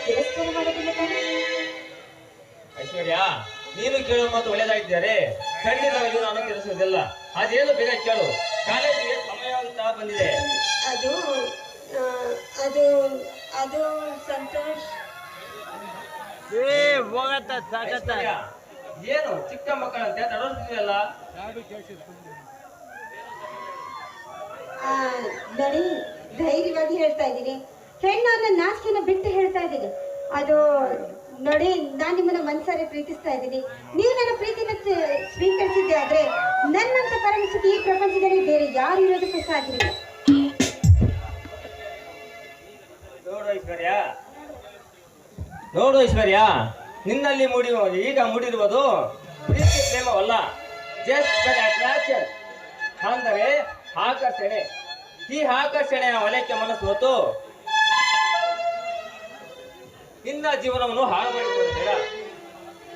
ತಿರಸ್ಕಾರ ಮಾಡೋದಿಲ್ಲ ತಾನೆ? ಐಶ್ವರ್ಯ, ನೀನು ಕೇಳುವ ಮಾತು ಒಳ್ಳೆಯದಾಗಿದ್ದಾರೆ. ಖಂಡಿತವಾಗಿಯೂ ನಾನು ತಿಳಿಸುವುದಿಲ್ಲ. ಅದೇನು ಬೇಗ ಕೇಳು. ಕಾಲೇಜಿಗೆ ಸಮಯವಾಗುತ್ತಾ ಬಂದಿದೆ. ಅದು ಅದು ಅದು ಸಂತೋಷ್. ಐಶ್ವರ್ಯ, ಏನು ಚಿಕ್ಕ ಮಕ್ಕಳಂತೆ ತಡೋರ್ತಿದೆಯಲ್ಲ? ನೋಡಿ, ಧೈರ್ಯವಾಗಿ ಹೇಳ್ತಾ ಇದ್ದೀನಿ. ಹೆಣ್ಣು ಅನ್ನೋ ನಾಚಿಕೆನ ಬಿಟ್ಟು ಹೇಳ್ತಾ ಇದ್ದೀನಿ. ಅದು ನೋಡಿ, ನಾನು ನಿಮ್ಮನ್ನ ಮನಸಾರೆ ಪ್ರೀತಿಸ್ತಾ ಇದ್ದೀನಿ. ನೀವು ನನ್ನ ಪ್ರೀತಿನ ಸ್ವೀಕರಿಸಿದ್ದೆ ಆದ್ರೆ ನನ್ನಂತ ಪರಮಸುಖಿ ಈ ಪ್ರಪಂಚದಲ್ಲಿ ಬೇರೆ ಯಾರು ಇರೋದಕ್ಕೂ ಸಾಧ್ಯ ಇಲ್ಲ. ನೋಡು ಐಶ್ವರ್ಯ, ನಿನ್ನಲ್ಲಿ ಈಗ ಮೂಡಿರುವುದು ಪ್ರೀತಿ ಪ್ರೇಮವಲ್ಲ, ಜಸ್ಟ್ ಅಟ್ರಾಕ್ಷನ್, ಅಂದರೆ ಆಕರ್ಷಣೆ. ಈ ಆಕರ್ಷಣೆಯ ವಲಯಕ್ಕೆ ಮನಸ್ಸು ಹೊತ್ತು ನಿನ್ನ ಜೀವನವನ್ನು ಹಾಳು ಮಾಡಿಕೊಂಡಿದ್ದೀರಾ.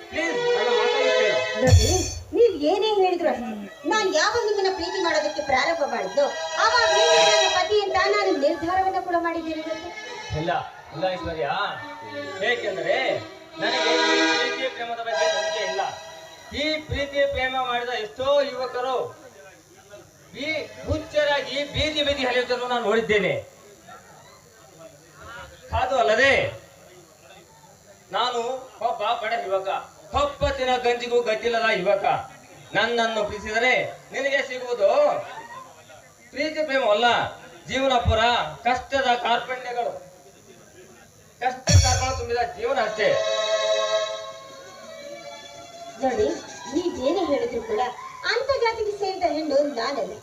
ಪ್ಲೀಸ್ ನನ್ನ ಮಾತನ್ನು ಕೇಳು. ನೋಡಿ, ನೀವ್ ಏನೇ ಹೇಳಿದ್ರು ಅಷ್ಟೇ. ನಾನು ಯಾವಾಗ ನಿಮ್ಮನ್ನ ಪ್ರೀತಿ ಮಾಡೋದಕ್ಕೆ ಪ್ರಾರಂಭ ಮಾಡಿದ್ದು ಆವಾಗ ನನ್ನ ಪತಿ ಅಂತ ನಾನು ನಿರ್ಧಾರವನ್ನ ಕೂಡ ಮಾಡಿದ್ದೀನಿ. ಇಲ್ಲ ಇಲ್ಲ ಐಶ್ವರ್ಯ, ಏಕೆಂದರೆ ನನಗೆ ಈ ಪ್ರೀತಿ ಪ್ರೇಮದ ಬಗ್ಗೆ ನಂಬಿಕೆ ಇಲ್ಲ. ಈ ಪ್ರೀತಿ ಪ್ರೇಮ ಮಾಡಿದ ಎಷ್ಟೋ ಯುವಕರು ಹುಚ್ಚರಾಗಿ ಬೀದಿ ಬೀದಿ ಹರಿಯುವುದನ್ನು ನಾನು ನೋಡಿದ್ದೇನೆ. ಅದು ಅಲ್ಲದೆ ನಾನು ಒಬ್ಬ ಬಡ ಯುವಕ, ಹೊಪ್ಪತ್ತಿನ ಗಂಜಿಗೂ ಗತಿಲ್ಲದ ಯುವಕ. ನನ್ನನ್ನು ಪ್ರೀತಿಸಿದರೆ ನಿನಗೆ ಸಿಗುವುದು ಪ್ರೀತಿ ಪ್ರೇಮವಲ್ಲ, ಜೀವನ ಪುರ ಕಷ್ಟದ ಕಾರ್ಪಣ್ಯಗಳು, ಕಷ್ಟ ಕಾರ್ಪಣ್ಯ ತುಂಬಿದ ಜೀವನ ಅಷ್ಟೇ. ನೋಡಿ, ನೀವೇನೇ ಹೇಳಿದ್ರು ಕೂಡ ಅಂತ ಜಾತಿಗೆ ಸೇರಿದ ಹೆಣ್ಣು ನಾನಲ್ಲ.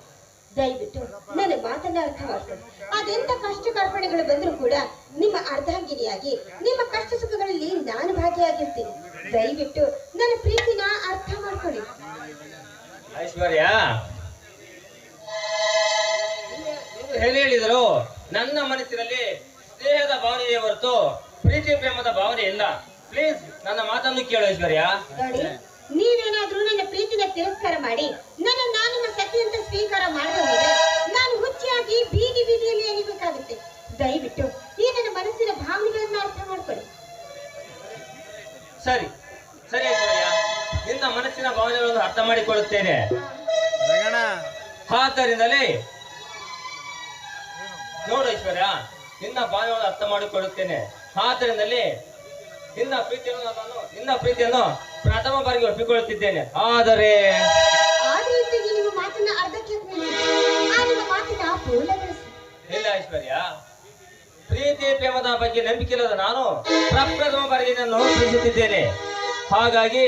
ದಯವಿಟ್ಟು ನನ್ನ ಮಾತನ್ನ ಅರ್ಥ ಮಾಡ್ಕೊಂಡು, ಅದೆಂತ ಕಷ್ಟ ಕಾರ್ಪಣ್ಯಗಳು ಬಂದರೂ ಕೂಡ ನಿಮ್ಮ ಅರ್ಧಾಂಗಿನಿಯಾಗಿ ನಿಮ್ಮ ಕಷ್ಟ ಸುಖಗಳಲ್ಲಿ ನಾನು ಭಾಗಿಯಾಗಿರ್ತೀನಿ. ದಯವಿಟ್ಟು ನನ್ನ ಪ್ರೀತಿನ ಅರ್ಥ ಮಾಡ್ಕೊಳ್ಳಿ. ಐಶ್ವರ್ಯ, ಹೇಳಿದರು ನನ್ನ ಮನಸ್ಸಿನಲ್ಲಿ ಸ್ನೇಹದ ಭಾವನೆ ಇದೆ ಹೊರತು ಪ್ರೀತಿ ಪ್ರೇಮದ ಭಾವನೆ ಇಲ್ಲ. ಪ್ಲೀಸ್ ನನ್ನ ಮಾತನ್ನು ಕೇಳು ಐಶ್ವರ್ಯ. ನೋಡಿ, ನೀವೇನಾದ್ರೂ ನನ್ನ ಪ್ರೀತಿನ ತಿರಸ್ಕಾರ ಮಾಡಿ ನಾನು ನಿಮ್ಮ ಸತಿ ಅಂತ ಸ್ವೀಕಾರ ಮಾಡದೆ ಹೋದ್ರೆ ನಾನು ಹುಚ್ಚಿಯಾಗಿ ಬೀದಿ ಬೀದಿಯಲ್ಲಿ ಎಳಿಬೇಕಾಗುತ್ತೆ. ದಯವಿಟ್ಟು ಈ ನನ್ನ ಮನಸ್ಸಿನ ಭಾವನೆಗಳನ್ನ ಅರ್ಥ ಮಾಡ್ಕೊಳ್ಳಿ. ಸರಿ ಸರಿ ಐಶ್ವರ್ಯ, ನಿನ್ನ ಮನಸ್ಸಿನ ಭಾವನೆಗಳನ್ನು ಅರ್ಥ ಮಾಡಿಕೊಳ್ಳುತ್ತೇನೆ. ಆದ್ದರಿಂದಲೇ ನೋಡು ಐಶ್ವರ್ಯ, ನಿನ್ನ ಭಾವನೆಗಳನ್ನು ಅರ್ಥ ಮಾಡಿಕೊಳ್ಳುತ್ತೇನೆ. ಆದ್ದರಿಂದಲೇ ನಿನ್ನ ಪ್ರೀತಿಯನ್ನು ಪ್ರಥಮ ಬಾರಿಗೆ ಒಪ್ಪಿಕೊಳ್ಳುತ್ತಿದ್ದೇನೆ. ಆದರೆ ನಿಮ್ಮ ಮಾತನ್ನ ಅರ್ಧಕ್ಕೆ ಮಾತನ್ನ ಪೂರ್ಣಗೊಳಿಸಿ. ಇಲ್ಲ ಐಶ್ವರ್ಯ, ಪ್ರೀತಿ ಪ್ರೇಮದ ಬಗ್ಗೆ ನಂಬಿಕೆ ಇಲ್ಲದ ನಾನು ಪ್ರಪ್ರಥಮ ಬಾರಿಗೆ ನಿನ್ನನ್ನು ಪ್ರೀತಿಸುತ್ತಿದ್ದೇನೆ. ಹಾಗಾಗಿ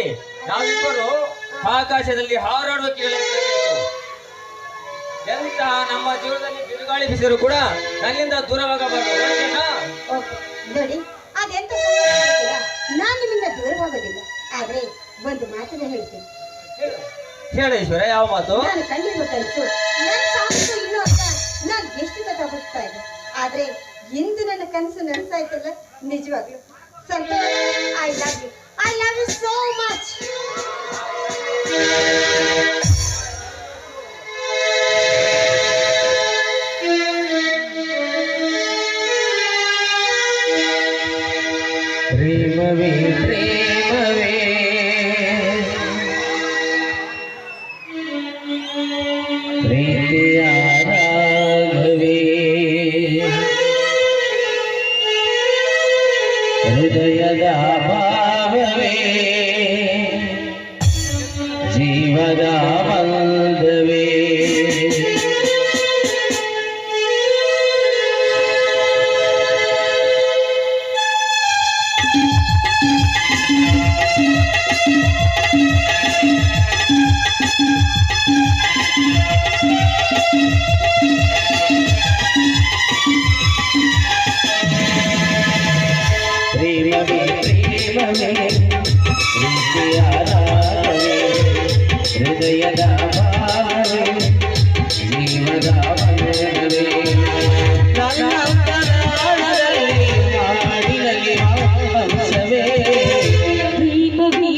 ನಾವಿಬ್ಬರು ಆಕಾಶದಲ್ಲಿ ಹಾರಾಡುವ ಕೇಳಬೇಕು. ಎಂತಹ ನಮ್ಮ ಜೀವನದಲ್ಲಿ ಬಿರುಗಾಳಿ ಬಿಸಿರು ಕೂಡ ನನ್ನಿಂದ ದೂರವಾಗಬಾರದು. ನೋಡಿ, ಅದೆಂತ ನಾನು ನಿಮ್ಮಿಂದ ದೂರವಾಗೋದಿಲ್ಲ. ಆದ್ರೆ ಒಂದು ಮಾತನ್ನ ಹೇಳ್ತೀನಿ. ಹೇಳ ಐಶ್ವರ್ಯ, ಯಾವ ಮಾತು? ನಾನು ಕಂಡಿರುವ ಕನಸು ನನ್ನ ಸಾಕು ಇನ್ನು ಅಂತ ನಾನು ಎಷ್ಟು ಗೊತ್ತಾಗ್ತಾ ಇದೆ. ಆದ್ರೆ ಇಂದು ನನ್ನ ಕನಸು ನನಸಾಯ್ತಲ್ಲ, ನಿಜವಾಗ್ಲು ಸಂತೋಷ. I love you so much. ಪ್ರೇಮವೇ ಪ್ರೇಮವೇ ಪ್ರೀತಿಯ ರಾಗವೇ, ಹೃದಯದ ಭಾವವೇ, ಜೀವದ ಬಂಧವೇ. ಪ್ರೇಮವೇ ಪ್ರೇಮವೇ ಪ್ರೀತಿಯ ರಾಗವೇ, ಹೃದಯದ ಭಾವವೇ, ಜೀವದ ಬಂಧವೇ. ನನ್ನ ಅಂತರಾಳದಲ್ಲಿ ಹಾಡಿನಲ್ಲಿ ಹಂಸವೇ. ಪ್ರೇಮವೇ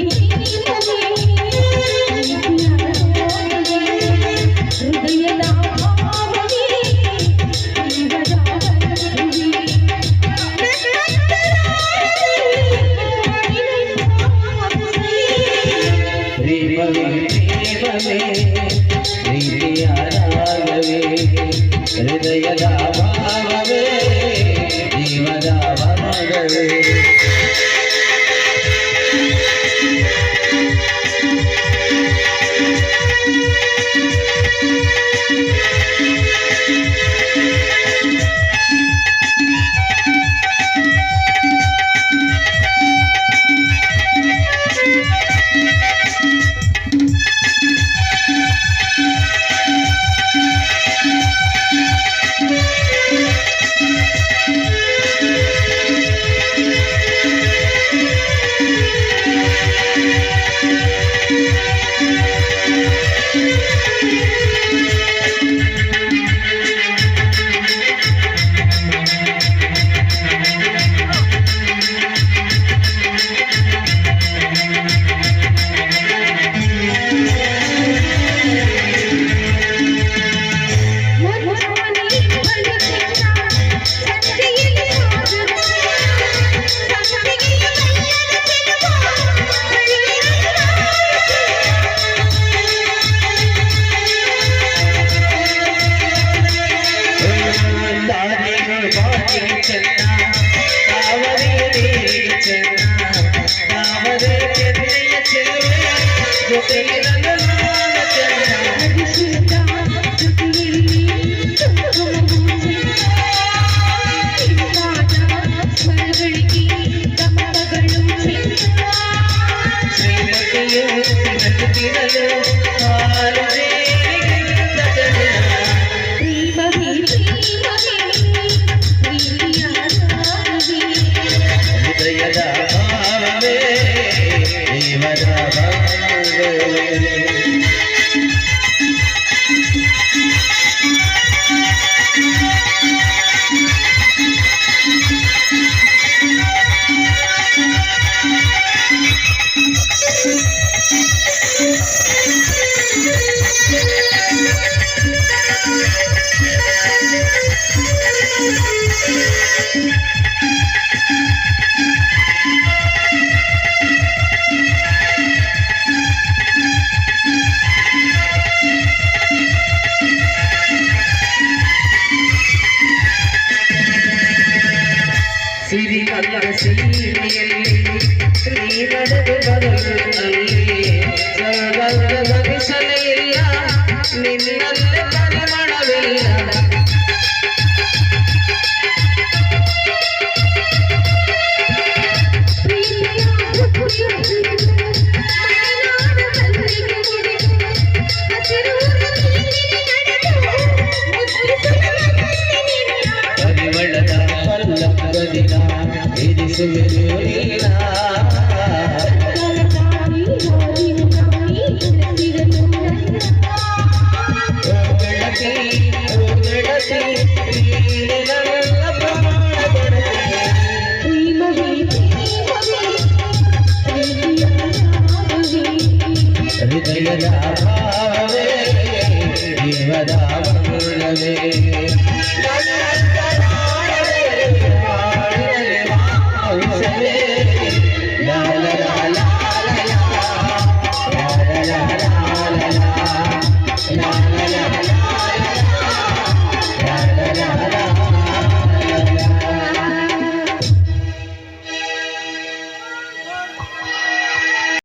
ಹೃದಯದ ಭಾವವೇ, ಜೀವದ ಬಂಧವೇ. ಬಾಗಿ ಚೆನ್ನ ತಾವರೆ ನೀರಿಗೆ ಚೆನ್ನ ತಾವರೆ ಚೆನ್ನೆಯ ಚೆಲುವೆ ಜೊತೆಗಿರಲು ನಾನು ಚೆನ್ನ ಶ್ರೀಮತಿಯು ನಗುತ್ತಿರಲು ಹಾಲು ಜೇನಿಗಿಂತ ಹೃದಯದ ಭಾವವೇ ದೇವರ ಭಾವವೇ ಸಿರಿಮಲ್ಲ ಸೀಮೆಯಲ್ಲಿ ನೀ ನಡೆದು ಬರುವಲ್ಲಿ ಸ್ವರ್ಗದ ಭವಿಷ್ಯನೇ ಇಲ್ಲ ನಿನ್ನಲ್ಲೇ ಪರಿಮಳವಿಲ್ಲ ಪರಿಮಳದ ಪಲ್ಲಕ್ಕದಿನ ಇರಿಸುವೆಯೋ ಇಲ್ಲ ಗೆಳತಿ ನೀನೆಲ್ಲ ಪ್ರಾಣ ಕೊಡುತ್ತೆ ಹೃದಯದ ಭಾವವೇ ಜೀವದ ಮೂಲವೇ